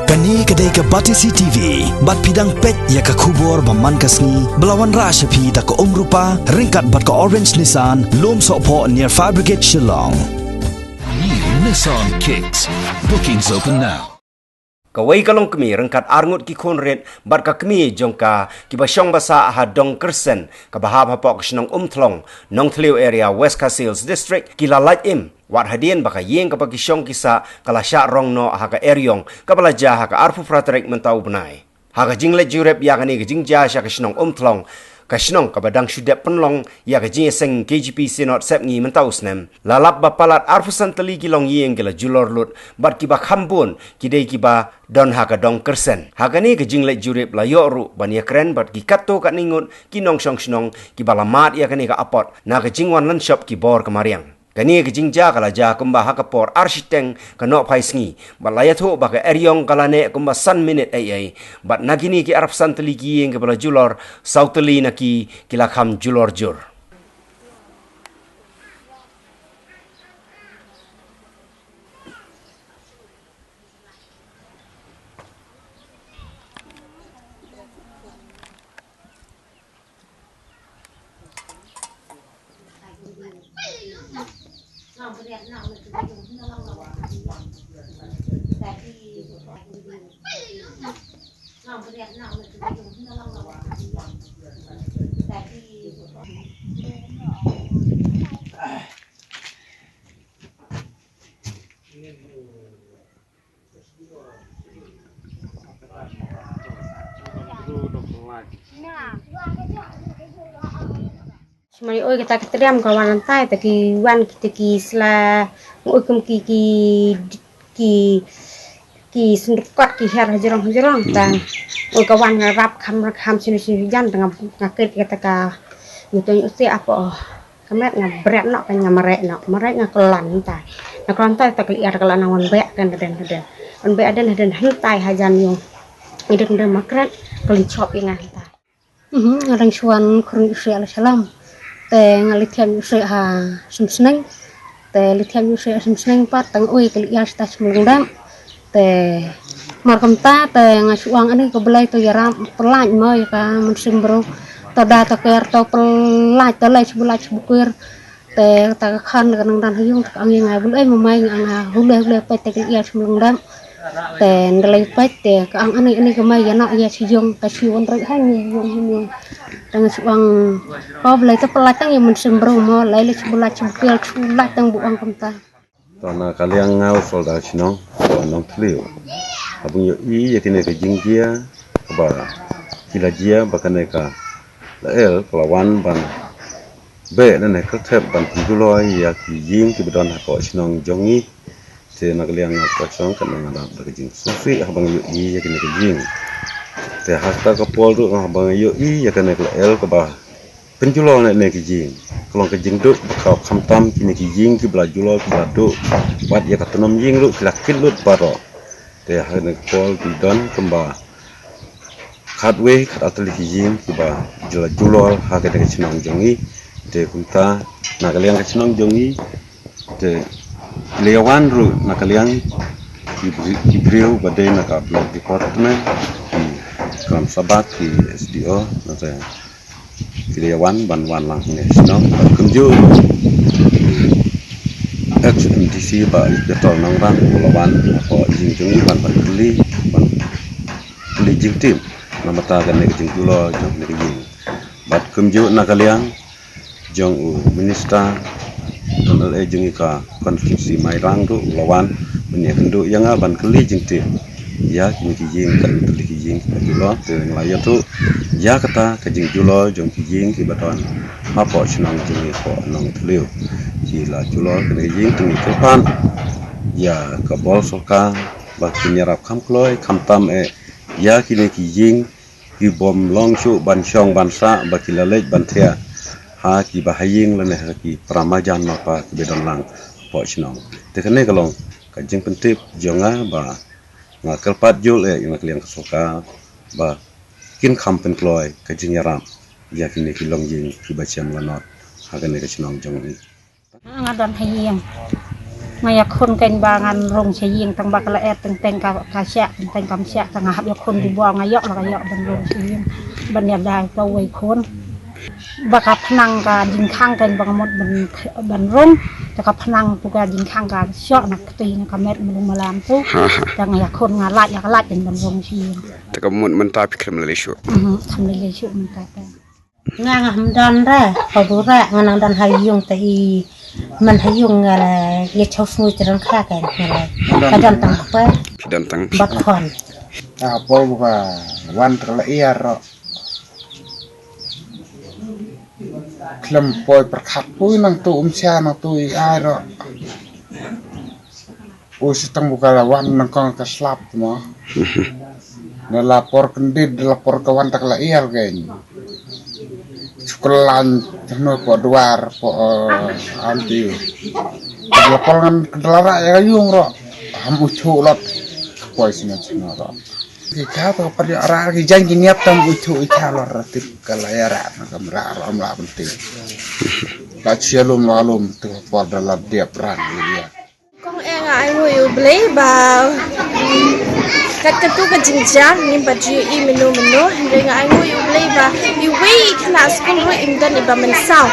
Kani kedai ke Batisi TV, bat pidang pet ya ke kubur baman kasni, belawan rasyapi tak ke rupa, ringkat bat ke Orange Nissan, lom sokpo near Fire Brigade Shillong. New Nissan Kicks. Bookings open now. Kawai kalong kami rengkat arngut ki konret bat ka kami jongka ki basyong basa ha dong kersen ka bahab hapok snong thlong nong thliu area West Castles District ki lalat im wat hadien baka yeng ka pagisyong kisa kala sya rong no ha ka eryong ka balaja ha ka arfu fratrek mentau benai ha ka jinglet jurep ya kani ka jingja sya ka snong thlong Kashnong kabadang syudep penlong ya ka jinseng KGP Senot sep ngi mentau snem lalap bapalat arfusan teli kilong yeng gila julor lut bat kiba khambun kidei kiba don ha ka dong kersen ha ka ni ka jinglet jurip la yo ru ban ya kren bat ki katto ka ningut kinong song snong kiba lamat ya ka ni ka apot na ka jingwan lan shop ki bor kamariang kani ke jingja kala ja kumba hakapor architeng kano phaisngi balayatho baka eryong kala ne kumba san minute ai bat nagini ki arab san teligi eng ke bala julor sauteli naki kila kham julor jur Semai oi kita keteriam kawan antai taki wan kita ki sela oi kum ki sundukot ki her hajarong ta oi kawan ngarap kam sini jan tengah ngakit kita ka yuto usi apa kamet ngabret nok kan ngamarek ngakelan ta ngakelan ta tak liar kelan awan bek kan den on bek aden hentai hajan yo idek ndem makret kali chop yang ta ngarang suan kurang usi salam te ngalithiam se ha sumsneng te lithiam se sumsneng pat tang oi ke ya sta smulundam te markam ta te ngasuang ani ko belai to yaram pelaj mo ya ka munsim bro to da to ker to pelaj to lai sebulaj bukur te ta khan kanang dan hyung tak angi ngai bul ai mamai anga hule pe te ya smulundam te ndalai pe te ka ang ani ko mai ya na ya siyong ka siwon rek ha ni yung dengan suang kau belai tu pelatang yang mensembro mo lai sebelah cemkil culat tang buang kemta. Tana kalian ngau solda chinong nong tliu. Abung yo I ya kene ke jinggia ba kila jia bakane ka la el pelawan ban be na ne keltep ban pujuloi ya ki jing ki bedon ha ko chinong jongi te na kalian ngau ko chong kan ngada ke jing sufi abang yo I ya kene ke jing te hasta ka pol tu abang yo I ya kene ke el ka ba penjulo ne ke jing kelong ke jing tu ka khamtam kini ke jing ki bla julo ki bla do wat ya ka tonom jing lu kilakit lut baro te ha ne pol ki don kemba khatwe khat atli ki jing ki ba jula julo ha ke chinong jongi te kunta na kalian ke chinong jongi te lewan ru na kalian ki brio badai na ka blog department kam sabat ki SDO na saya Kiliawan ban lang ni sino kumju XMDC ba betul nang rang lawan ko jingjung ban keli jingtim nama ta kan ni jingjulo jong ni jing bat kumju na kalian jong minister dan jong ka konstitusi mai rang tu lawan meni kendu yang ban keli jingtim ya kini jing kan tuli jing julo te nglayo tu ya kata ke jingjulo jong jing ki baton mapo chnong jing ko nong tliu ki la julo ke jing tu tepan ya ka bol soka ba kinyarap kham kloi kham tam ya kini ki jing ki bom long chu ban shong ban sa ba ki lalej ban thea ha ki ba haying lene ha ki pramajan mapa ki bedon lang po chnong te kene kalong ka jing pentip jonga ba ngakal pat jul yang kalian kesoka ba kin kampen kloy ke jingyaram ya kini kilong jing ki bacam lanot hagan ne ke chinong jong ni ngadon hayang ngaya khon kain bangan rong saying tang bakala teng ka sya teng kam sya tang hab ya khon di buang ngayok la ngayok dan rong saying ban ya dai to wei khon baka phnang ka jing khang kain bang mot ban rong ta ka phnang tu ka jing khang ka syok nak ti na ka met mulung malam tu tang ngaya khon ngalat ya kalat dan ban rong saying ta ka mun man ta pikram le shu kham le shu man ta ngang hamdan ra pa bu ra ngang dan hayung ta hi man hayung ngala ye chos mu tran kha kan ngala kadan tang pa pidan tang bat khon apa buka wan terla iya ro klem poi perkhat pui nang tu umsia nang tu ai ro sitang buka lawan nang kong keslap mo na lapor kendid lapor kawan tak la iya kan sekolah no po duar po anti lapor kan kedelara ya yung ro hamu chulot poi sina ro kita to pada arah ki janji niat tam ucu icalor ratip kalayara nakam ram la penting la cialum lalum tu pada la dia peran dia con em ai ngồi play ba các tu cái chính trang nhưng mà chỉ menu rồi ai ngồi play ba you wait class school rồi im dan ba mình sao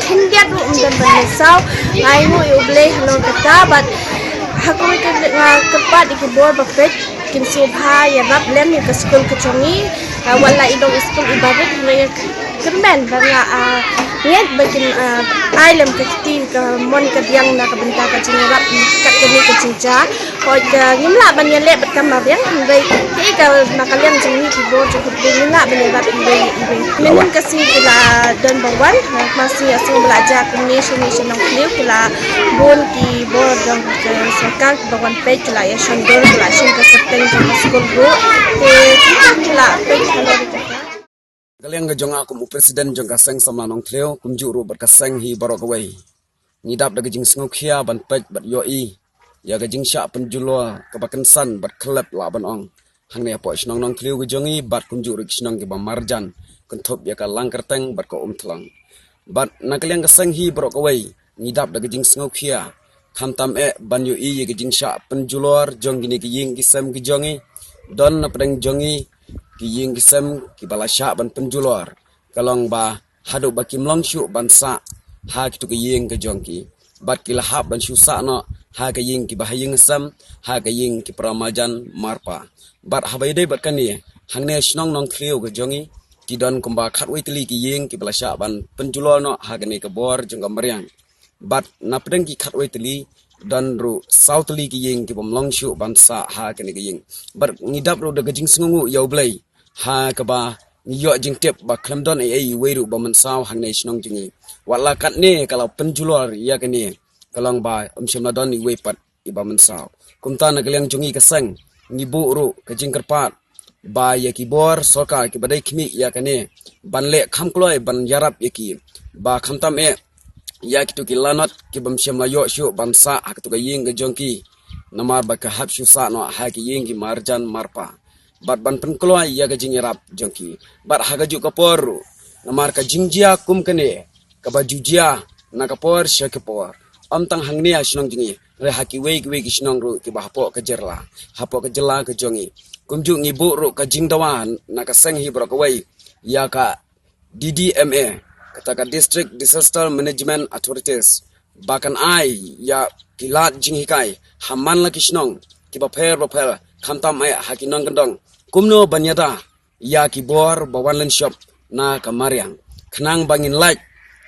hin dia ru im dan mình sao ai ngồi play hello kata but aku itu kepat di keyboard perfect kin subha ya rap lem ya ke school ke chongi wala idong school ibadat mereka kemen banga niat bakin ailem ke tin ke mon ke yang na ke benta ke rap kat ke ni ke cinca ko ngimla ban ya le bat kamar yang ndai ki ka na kalian chongi keyboard ke ngimla ban ya rap ndai minum ke sini kila dan bawan masih asing belajar combination nong kliu kila bon keyboard dan sekarang bawan page kila ya shondor kila shin ke seteng ke school group kila page kalau kalian gejong aku mu presiden jong kaseng sama nong tleo kumjuru berkaseng hi barok away ngidap da gejing sngukya ban pej bat yoi ya gejing sya penjulo kebakan san bat klep laban ong hang ne apo snong nong tleo gejongi bat kumjuru snong ke marjan kentop ya ka langkerteng bat ko tlang bat na kalian kaseng hi barok away ngidap da gejing sngukya khamtam ban yoi ya gejing sya penjulor jong gini giying kisem gejongi don na pedeng jongi kiying kisem kibalasya ban penjulor kalong ba hadu ba kimlong syu ban sa ha kitu kiying ke jongki bat kilahap ban syu sa no ha kiying ki bahaying sam ha kiying ki pramajan marpa bat habaide bat kani hangne snong nong trio ke jongi kidon kumba khatwi tli kiying kibalasya ban penjulor no ha kani ke bor jong kamriang bat na pedeng ki khatwi tli dan ru sautli kiying ki bomlong syu ban sa ha kani kiying bat ngidap ru de gejing sngungu yau blai ha kaba yo jing tip ba klamdon ai weiru ba mansaw hangne snong jingi wala kat ne kalau penjulor ya kene kalong ba umshimna don i weipat i ba mansaw kumta na kaliang jungi kaseng ni bu ru ka jing kerpat ba ya ki bor soka ki badai khimi ya kene ban le kham kloi ban yarap ya ki ba khamtam ya ki tu ki lanot ki bam shimla yo shu ban sa ak tu ka ying ga jongki namar ba ka hab shu sa no ha ki ying ki marjan marpa bat ban penkeluai ya gajing yarap jongki bat hagaju kapor namar ka jingjia kum kene ka bajujia na kapor syakapor am tang hangnia snong jingi re haki wei ki snong ru ki bahpo ka jerla hapo ka jela ka jongi kumju ngibu ru ka jingdawan na ka seng hi brok wei ya ka DDMA kata ka District Disaster Management Authorities bakan ai ya kilat jinghikai haman la kisnong ki baper khamtam haki nong kendong kumno banyada ya kibor bawan len shop na kamariang khnang bangin like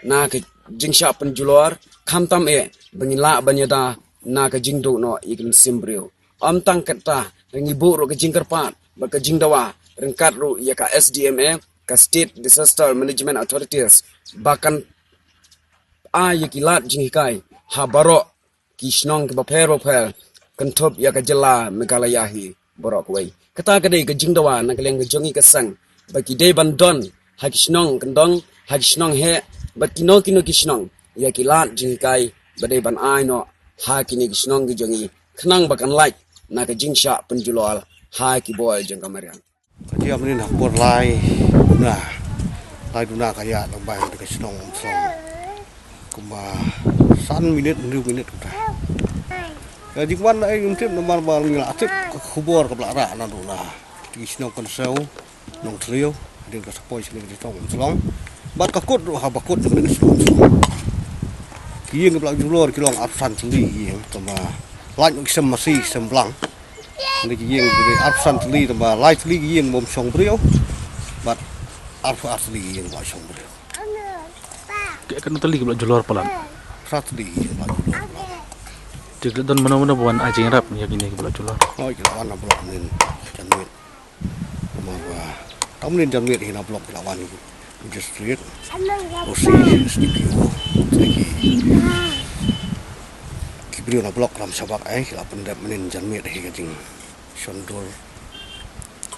na ke jingsha penjulor khamtam bangin la banyada na ke jingdo no ikin simbrio am tang kata rengibu ro ke jingkerpat ba ke jingdawa rengkat ru ya ka SDMA ka State Disaster Management Authorities bahkan ya kilat jinghikai ha barok kisnong ke bapel kentop ya ka jela megalayahi borok wei kata kadai ke jingdawa na kalian ke jongi kesang bagi dei bandon hakisnong kendong hakisnong he bakino kisnong ya kilat jingkai badai ban ai no hakini kisnong ke jongi kenang bakan like na ke jingsha penjulol haki boy jeng kamarian dia menin hapor lai duna kaya lambai ke snong kumba 3 minit 2 minit Jikwan ai ngintip nomor bal ngelatik kubur ke belakang na dulu lah. Di sini kan sew, nong trio, dia ke sepoi sini di tong selong. Bat kakut ru habakut dengan selong. Kieng ke belakang julur kilong absan teli kieng, tambah lain kisem masih semblang. Ini kieng dari absan teli tambah lain teli kieng bom song brio. Bat arfu asli kieng bom song brio. Kayak kan teli ke belakang julur pelan. Teli kieng belakang julur. Jadi dan mana-mana bukan aja rap ya gini ke belakang julur. Oh, kita warna blok nin janwit. Kamu nin janwit hina blok lawan itu. Just street. Osi sedikit. Lagi. Kibrio na blok ram sabak ai kita pendap nin janwit hi kajing sondol.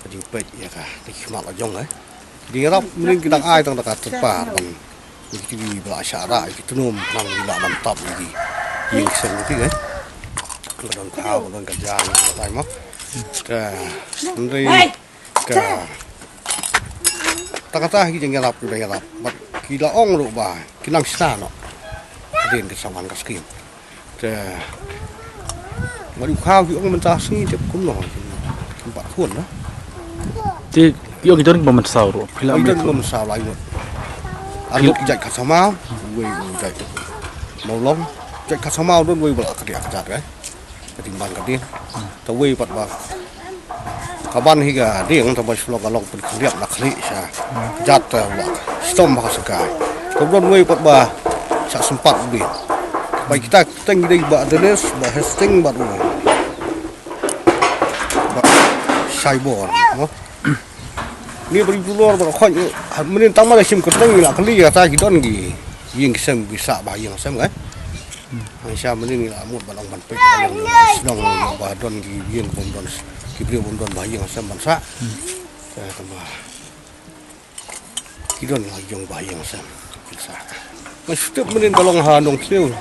Kajing pet ya kah. Di mak lajong ai. Di rap nin kita ai tang dekat tepa kan. Jadi di belak syara itu num nang gila mantap lagi. Yang sen gitu kan. Don kau don kerjaan tai mak ke ndri ke takata ki jeng yarap udah yarap bat kila ong ru ba kinang stano din ke saman ka skin ke mari kau ki ong mentasi cep kuno tempat kun lah Ti yo kita ni pemensau ru film itu pemensau lain anu kijak kasama we kijak mau long kijak kasama don we belak kerja kerja kan ketimbang kadin tawi pat ba kaban higa ding tambah selo galong pun kliap nak kli sa jat wa stom ba sekai kemudian we pat ba sak sempat lebih baik kita teng di ba denes ba hesting ba saibor no ni beri pulor ba khoi menin tang ma sim keteng la kli ya ta gidon gi ying sem bisa ba yang sem kan Aisyah mening la mut balong ban pe senong ba don gi bien bom don kibrio bom don ba yang sem ban sa saya tambah kidon la jong ba yang sem bisa mas step menin balong ha nong tiu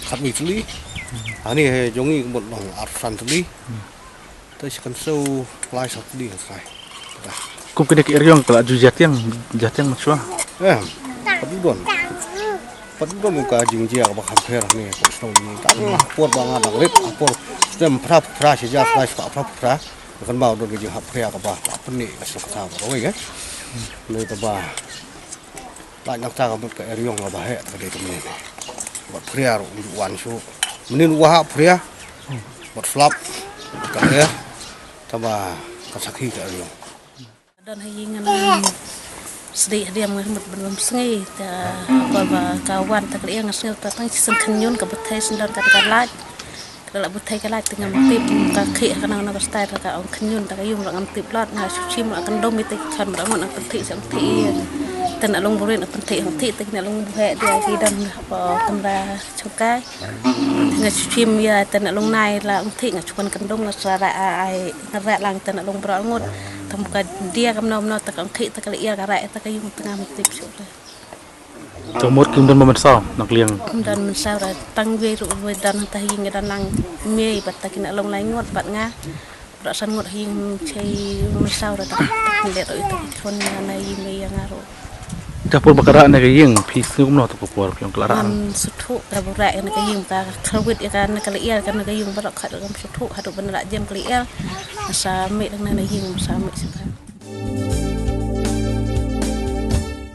khat mi tli ani he jongi mot long arsan tli tai sekan so lai sat tli sai kum kene ki eriong kala ju jatiang maksua padudon padudon muka jingjia ka bakam fer ni ko sno ni ta por banga dang rit por stem prap pra sija flash pa prap pra kan mau don ge hap pria ka ba apni ka sa ka ba we ge le ta ba la nak ta ka mut ka eriong ka ba he ka de ni ba pria ru wan su menin wa pria bot flap ka he ta ba ka sakhi ka eriong dan hayingan sedih dia Muhammad belum sengi ta apa kawan tak liang ngasih tatang sisen kenyun ke betai sendar kata lat kalau betai kalat dengan tip kaki kana na style ka on kenyun tak yung lang tip lat nga suci ma kan dom itu kan ramon ak pentik samti tan alung burin ak pentik hati tak na alung buhe dia kidan apa kamera chokai nga suci ya tan alung nai la pentik nga chuan kan dom ngasara ai ngara lang tan alung bro ngut muka dia kam nom tak angki tak kali ia karai tak yung tengah tip sudah. Tumur kemudian memensau nak liang. Dan mensau dah tangwe ru dan tahing dan lang mei bat takin along lai ngot bat nga. Rasan ngot hing cai mensau dah tak lihat itu kon nai mei yang aru. Dapur bakara na kaying pisu kumno to kuar yung klaraan. Sutu rabura na kaying ka krawit kan kali ia kan kaying barak khat dam sutu hadu benera jam kali ia sa me dang na hing sa me